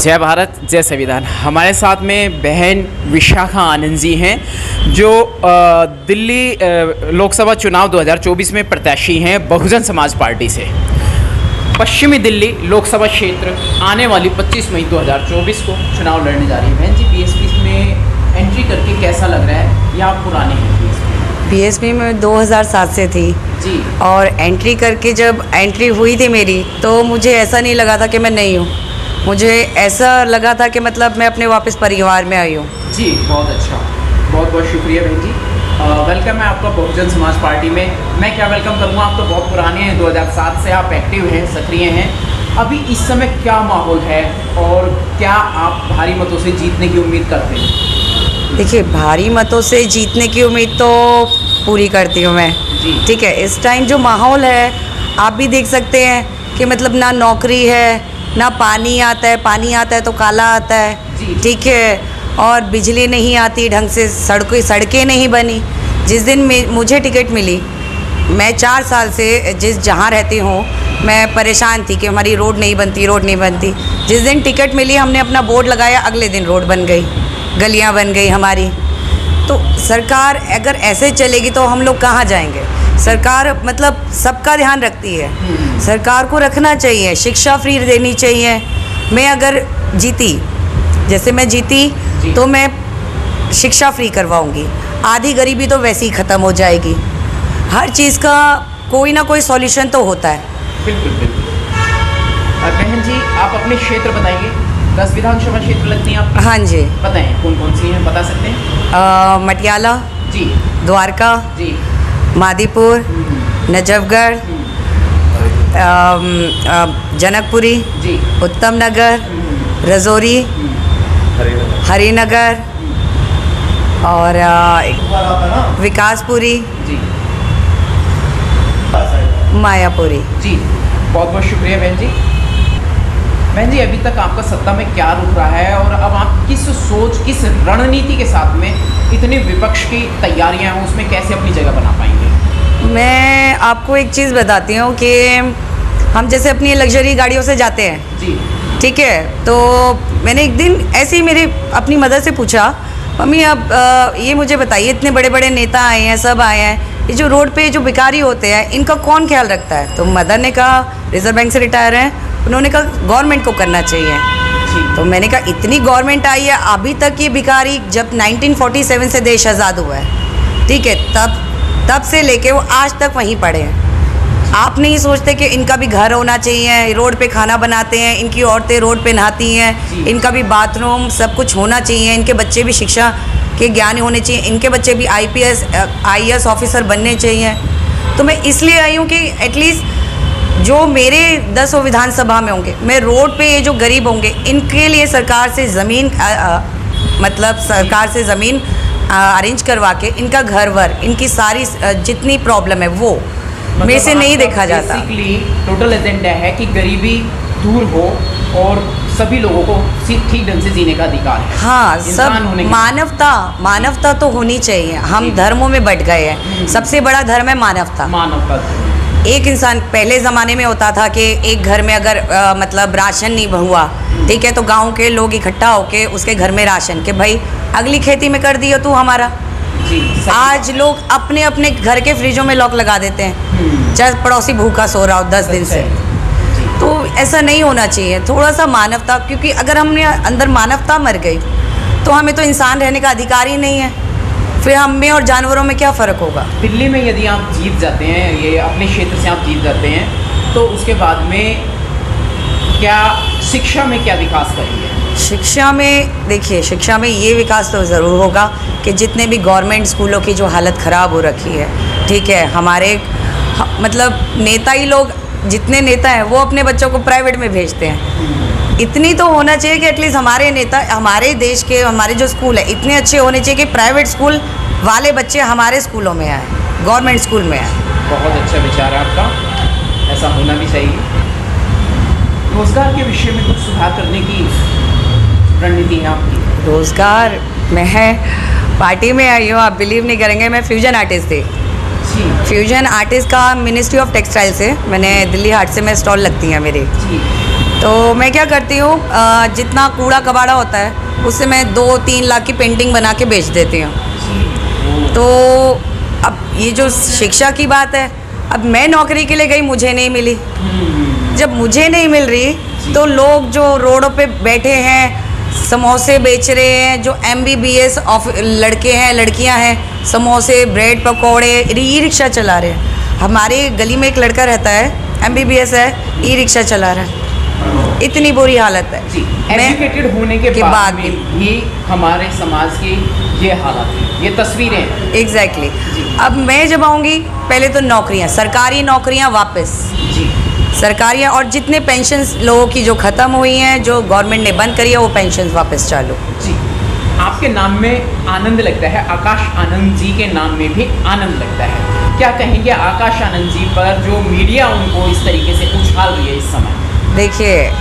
जय भारत जय संविधान। हमारे साथ में बहन विशाखा आनंद जी हैं जो दिल्ली लोकसभा चुनाव 2024 में प्रत्याशी हैं बहुजन समाज पार्टी से। पश्चिमी दिल्ली लोकसभा क्षेत्र आने वाली 25 मई 2024 को चुनाव लड़ने जा रही है। बहन जी, बीएसपी में एंट्री करके कैसा लग रहा है या आप पुराने हैं? बीएसपी में 2007 से थी जी। और एंट्री करके जब एंट्री हुई थी मेरी, तो मुझे ऐसा नहीं लगा था कि मैं नहीं हूँ। मुझे ऐसा लगा था कि मतलब मैं अपने वापस परिवार में आई हूँ। जी, बहुत अच्छा, बहुत बहुत शुक्रिया बहन जी। वेलकम है आपका बहुजन समाज पार्टी में। मैं क्या वेलकम करूँगा, आप तो बहुत पुराने हैं, 2007 से आप एक्टिव हैं, सक्रिय हैं। अभी इस समय क्या माहौल है और क्या आप भारी मतों से जीतने की उम्मीद करते हैं? देखिए, भारी मतों से जीतने की उम्मीद तो पूरी करती हूँ मैं। ठीक है, इस टाइम जो माहौल है आप भी देख सकते हैं कि मतलब ना नौकरी है, ना पानी आता है, पानी आता है तो काला आता है। ठीक है, और बिजली नहीं आती ढंग से, सड़कें नहीं बनी। जिस दिन मुझे टिकट मिली, मैं 4 साल से जहाँ रहती हूँ मैं परेशान थी कि हमारी रोड नहीं बनती। जिस दिन टिकट मिली, हमने अपना बोर्ड लगाया, अगले दिन रोड बन गई, गलियाँ बन गई हमारी। तो सरकार अगर ऐसे चलेगी तो हम लोग कहाँ जाएंगे? सरकार मतलब सबका ध्यान रखती है, सरकार को रखना चाहिए, शिक्षा फ्री देनी चाहिए। मैं अगर जीती, जैसे मैं जीती तो मैं शिक्षा फ्री करवाऊंगी, आधी गरीबी तो वैसे ही ख़त्म हो जाएगी। हर चीज़ का कोई ना कोई सॉल्यूशन तो होता है। बिल्कुल बिल्कुल। बहन जी, आप अपने क्षेत्र बताइए, 10 विधानसभा क्षेत्र लगती हैं आप? हाँ जी। बताएं कौन कौन सी हैं, बता सकते हैं? मटियाला जी, द्वारका जी, मादीपुर, नजफगढ़, जनकपुरी जी, उत्तम नगर, रजौरी, हरिनगर और विकासपुरी, जी, मायापुरी। जी। बहुत बहुत शुक्रिया बहन जी। बहन जी, अभी तक आपका सत्ता में क्या रुख रहा है और अब आप किस सोच, किस रणनीति के साथ में इतने विपक्ष की तैयारियां हैं, उसमें कैसे अपनी जगह बना पाएंगे? मैं आपको एक चीज़ बताती हूँ कि हम जैसे अपनी लग्जरी गाड़ियों से जाते हैं। जी। ठीक है, तो मैंने एक दिन ऐसे ही मेरे अपनी मदर से पूछा, मम्मी अब ये मुझे बताइए, इतने बड़े बड़े नेता आए हैं, सब आए हैं, ये जो रोड पे जो भिखारी होते हैं इनका कौन ख्याल रखता है? तो मदर ने कहा, रिजर्व बैंक से रिटायर हैं, उन्होंने कहा गवर्नमेंट को करना चाहिए। तो मैंने कहा इतनी गवर्नमेंट आई है, अभी तक ये भिखारी, जब 1947 से देश आज़ाद हुआ है, ठीक है, तब से लेके वो आज तक वहीं पड़े हैं। आप नहीं सोचते कि इनका भी घर होना चाहिए? रोड पे खाना बनाते हैं, इनकी औरतें रोड पे नहाती हैं, इनका भी बाथरूम सब कुछ होना चाहिए, इनके बच्चे भी शिक्षा के ज्ञान होने चाहिए, इनके बच्चे भी IAS ऑफिसर बनने चाहिए। तो मैं इसलिए आई हूँ कि एटलीस्ट जो मेरे 10 विधानसभा में होंगे, मैं रोड पे ये जो गरीब होंगे इनके लिए सरकार से ज़मीन अरेंज करवा के इनका घर वर, इनकी सारी जितनी प्रॉब्लम है वो मेरे से नहीं देखा जाता। बेसिकली टोटल एजेंडा है कि गरीबी दूर हो और सभी लोगों को ठीक ढंग से जीने का अधिकार है। हाँ, सब मानवता तो होनी चाहिए। हम धर्मों में बट गए हैं, सबसे बड़ा धर्म है मानवता। एक इंसान, पहले ज़माने में होता था कि एक घर में अगर मतलब राशन नहीं हुआ, ठीक है, तो गांव के लोग इकट्ठा होके उसके घर में राशन, कि भाई अगली खेती में कर दियो तू हमारा। आज लोग अपने अपने घर के फ्रिजों में लॉक लगा देते हैं, चाहे पड़ोसी भूखा सो रहा हो 10 दिन से। तो ऐसा नहीं होना चाहिए, थोड़ा सा मानवता, क्योंकि अगर हमने अंदर मानवता मर गई तो हमें तो इंसान रहने का अधिकार ही नहीं है, फिर हम में और जानवरों में क्या फ़र्क होगा? दिल्ली में यदि आप जीत जाते हैं, ये अपने क्षेत्र से आप जीत जाते हैं, तो उसके बाद में क्या शिक्षा में क्या विकास करेंगे? शिक्षा में देखिए, शिक्षा में ये विकास तो ज़रूर होगा कि जितने भी गवर्नमेंट स्कूलों की जो हालत ख़राब हो रखी है, ठीक है, हमारे मतलब नेता ही लोग, जितने नेता हैं वो अपने बच्चों को प्राइवेट में भेजते हैं। इतनी तो होना चाहिए कि एटलीस्ट हमारे नेता, हमारे देश के, हमारे जो स्कूल है इतने अच्छे होने चाहिए कि प्राइवेट स्कूल वाले बच्चे हमारे स्कूलों में आए, गवर्नमेंट स्कूल में आए। बहुत अच्छा विचार है आपका, ऐसा होना भी चाहिए। रोज़गार के विषय में कुछ सुधार करने की रणनीति है आपकी? रोज़गार, मैं पार्टी में आई हूँ, आप बिलीव नहीं करेंगे, मैं फ्यूजन आर्टिस्ट थी। फ्यूजन आर्टिस्ट का मिनिस्ट्री ऑफ टेक्सटाइल से, मैंने दिल्ली हाट से मैं स्टॉल लगती हैं मेरी। तो मैं क्या करती हूँ, जितना कूड़ा कबाड़ा होता है उससे मैं 2-3 लाख की पेंटिंग बना के बेच देती हूँ। तो अब ये जो शिक्षा की बात है, अब मैं नौकरी के लिए गई, मुझे नहीं मिली। जब मुझे नहीं मिल रही तो लोग जो रोडों पे बैठे हैं, समोसे बेच रहे हैं, जो MBBS लड़के हैं, लड़कियां हैं, समोसे, ब्रेड पकौड़े, ई रिक्शा चला रहे हैं। हमारे गली में एक लड़का रहता है, MBBS है, ई रिक्शा चला रहा है। इतनी बुरी हालत है। एजुकेटेड होने के बाद में भी हमारे समाज की ये हालत है, ये तस्वीरें हैं। एग्जैक्टली। अब मैं जब आऊँगी, पहले तो नौकरियाँ, सरकारी नौकरियाँ वापस, जी, सरकारियाँ, और जितने पेंशन्स लोगों की जो ख़त्म हुई हैं, जो गवर्नमेंट ने बंद करी है, वो पेंशन्स वापस चालू। जी, आपके नाम में आनंद लगता है, आकाश आनंद जी के नाम में भी आनंद लगता है। क्या कहेंगे आकाश आनंद जी पर, जो मीडिया उनको इस तरीके से उछाल रही है इस समय? देखिए,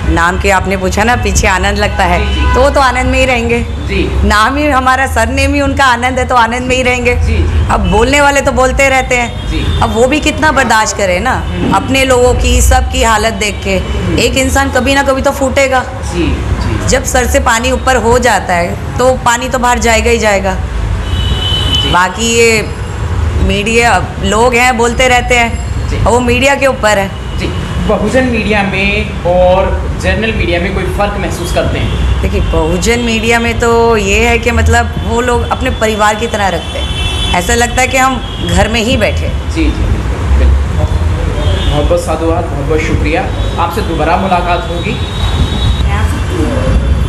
नाम के आपने पूछा ना, पीछे आनंद लगता है, जी, जी। तो वो तो आनंद में ही रहेंगे। जी, नाम ही हमारा, सरनेम ही उनका आनंद है, तो आनंद में ही रहेंगे। जी, जी। अब बोलने वाले तो बोलते रहते हैं। जी। अब वो भी कितना बर्दाश्त करे ना, अपने लोगों की, सबकी हालत देख के। एक इंसान कभी ना कभी तो फूटेगा। जी, जी, जब सर से पानी ऊपर हो जाता है तो पानी तो बाहर जाएगा ही जाएगा। जी। बाकी ये मीडिया लोग हैं, बोलते रहते जी। हैं, और वो मीडिया के ऊपर है। जी, बहुजन मीडिया में और जर्नल मीडिया में कोई फ़र्क महसूस करते हैं? देखिए, बहुजन मीडिया में तो ये है कि मतलब वो लोग अपने परिवार की तरह रखते हैं, ऐसा लगता है कि हम घर में ही बैठे। जी, जी, बिल्कुल, बहुत बहुत साधुवाद, बहुत बहुत शुक्रिया। आपसे दोबारा मुलाकात होगी।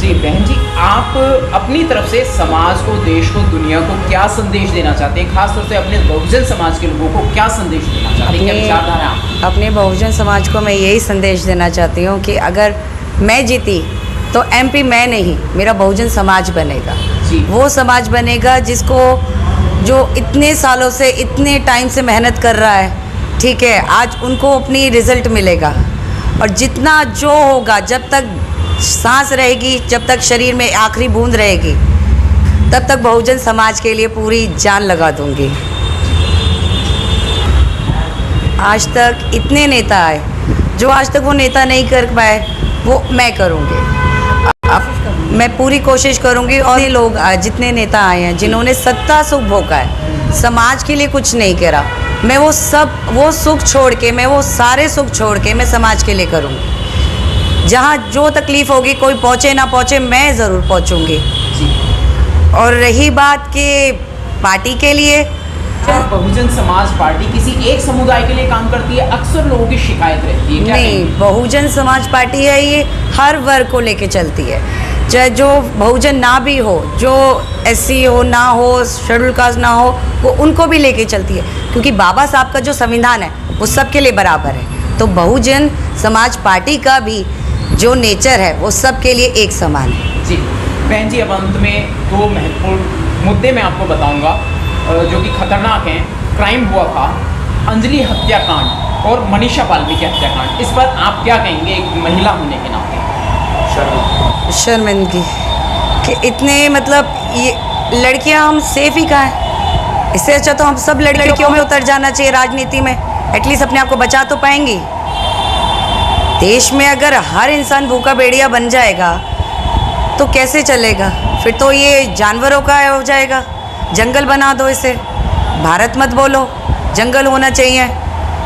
जी बहन जी, आप अपनी तरफ से समाज को, देश को, दुनिया को क्या संदेश देना चाहते हैं? खासतौर से अपने बहुजन समाज के लोगों को क्या संदेश देना चाहते हैं? क्या विचारधारा है? अपने बहुजन समाज को मैं यही संदेश देना चाहती हूँ कि अगर मैं जीती तो MP मैं नहीं, मेरा बहुजन समाज बनेगा। जी। वो समाज बनेगा जिसको, जो इतने सालों से, इतने टाइम से मेहनत कर रहा है, ठीक है, आज उनको अपनी रिज़ल्ट मिलेगा। और जितना जो होगा, जब तक सांस रहेगी, जब तक शरीर में आखिरी बूंद रहेगी, तब तक बहुजन समाज के लिए पूरी जान लगा दूंगी। आज तक इतने नेता आए, जो आज तक वो नेता नहीं कर पाए, वो मैं करूंगी। अब मैं पूरी कोशिश करूंगी। और ये लोग जितने नेता आए हैं, जिन्होंने सत्ता सुख भोगा है, समाज के लिए कुछ नहीं करा, मैं वो सुख छोड़ के, मैं वो सारे सुख छोड़ के मैं समाज के लिए करूंगी। जहाँ जो तकलीफ़ होगी, कोई पहुँचे ना पहुँचे, मैं ज़रूर पहुँचूँगी। और रही बात कि पार्टी के लिए, बहुजन समाज पार्टी किसी एक समुदाय के लिए काम करती है? अक्सर लोगों की शिकायत रहती है। क्या नहीं, कहेंगे? बहुजन समाज पार्टी है, ये हर वर्ग को लेके चलती है। चाहे जो बहुजन ना भी हो, जो SC हो ना हो, शेड्यूल कास्ट ना हो, वो उनको भी लेके चलती है, क्योंकि बाबा साहब का जो संविधान है वो सबके लिए बराबर है। तो बहुजन समाज पार्टी का भी जो नेचर है वो सबके लिए एक समान है। जी बहन जी, अब अंत में 2 महत्वपूर्ण मुद्दे मैं आपको बताऊंगा जो कि खतरनाक हैं। क्राइम हुआ था, अंजलि हत्याकांड और मनीषा बाल्मीकि हत्याकांड, इस पर आप क्या कहेंगे एक महिला होने के नाते? शर्मिंदगी कि इतने, मतलब ये लड़कियां हम सेफ ही कहाँ हैं? इससे अच्छा तो हम सब लड़कियों में उतर जाना चाहिए राजनीति में, एटलीस्ट अपने आप को बचा तो पाएंगी। देश में अगर हर इंसान भूखा भेड़िया बन जाएगा तो कैसे चलेगा? फिर तो ये जानवरों का हो जाएगा। जंगल बना दो इसे, भारत मत बोलो, जंगल होना चाहिए।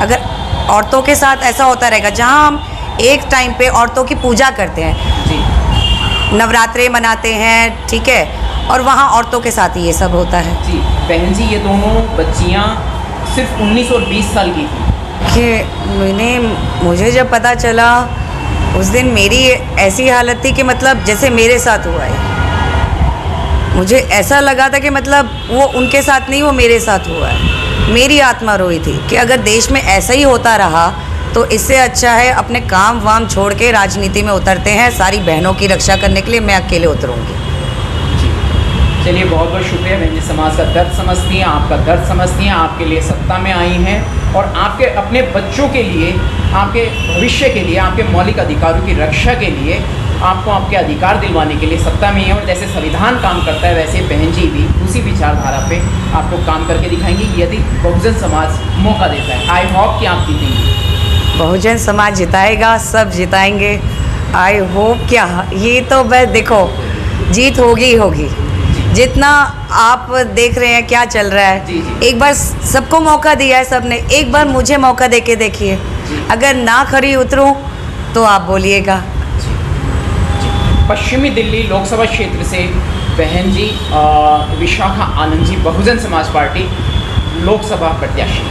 अगर औरतों के साथ ऐसा होता रहेगा, जहाँ हम एक टाइम पे औरतों की पूजा करते हैं, जी, नवरात्रे मनाते हैं, ठीक है, और वहाँ औरतों के साथ ही ये सब होता है। जी बहन जी, ये दोनों बच्चियाँ सिर्फ 19 और 20 साल की थी। कि मुझे जब पता चला उस दिन, मेरी ऐसी हालत थी कि मतलब जैसे मेरे साथ हुआ है। मुझे ऐसा लगा था कि मतलब वो उनके साथ नहीं, वो मेरे साथ हुआ है। मेरी आत्मा रोई थी कि अगर देश में ऐसा ही होता रहा तो इससे अच्छा है अपने काम वाम छोड़ के राजनीति में उतरते हैं। सारी बहनों की रक्षा करने के लिए मैं अकेले उतरूँगी। चलिए, बहुत बहुत शुक्रिया बहन जी, समाज का दर्द समझती हैं, आपका दर्द समझती हैं, आपके लिए सत्ता में आई हैं और आपके अपने बच्चों के लिए, आपके भविष्य के लिए, आपके मौलिक अधिकारों की रक्षा के लिए, आपको आपके अधिकार दिलवाने के लिए सत्ता में है। और जैसे संविधान काम करता है, वैसे बहन जी भी उसी विचारधारा पे आपको काम करके दिखाएंगी यदि बहुजन समाज मौका देता है। आई होप कि आप जीतेंगी। बहुजन समाज जिताएगा, सब जिताएंगे। आई होप क्या, ये तो बस देखो, जीत होगी ही होगी। जितना आप देख रहे हैं क्या चल रहा है, जी, जी। एक बार सबको मौका दिया है सबने, एक बार मुझे मौका दे के देखिए, अगर ना खरी उतरूं तो आप बोलिएगा। पश्चिमी दिल्ली लोकसभा क्षेत्र से बहन जी विशाखा आनंद जी, बहुजन समाज पार्टी लोकसभा प्रत्याशी।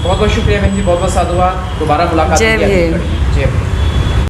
बहुत बहुत शुक्रिया बहन जी, बहुत बहुत साधुवाद, दोबारा मुलाकात जय होगी। भीम। जय भीम।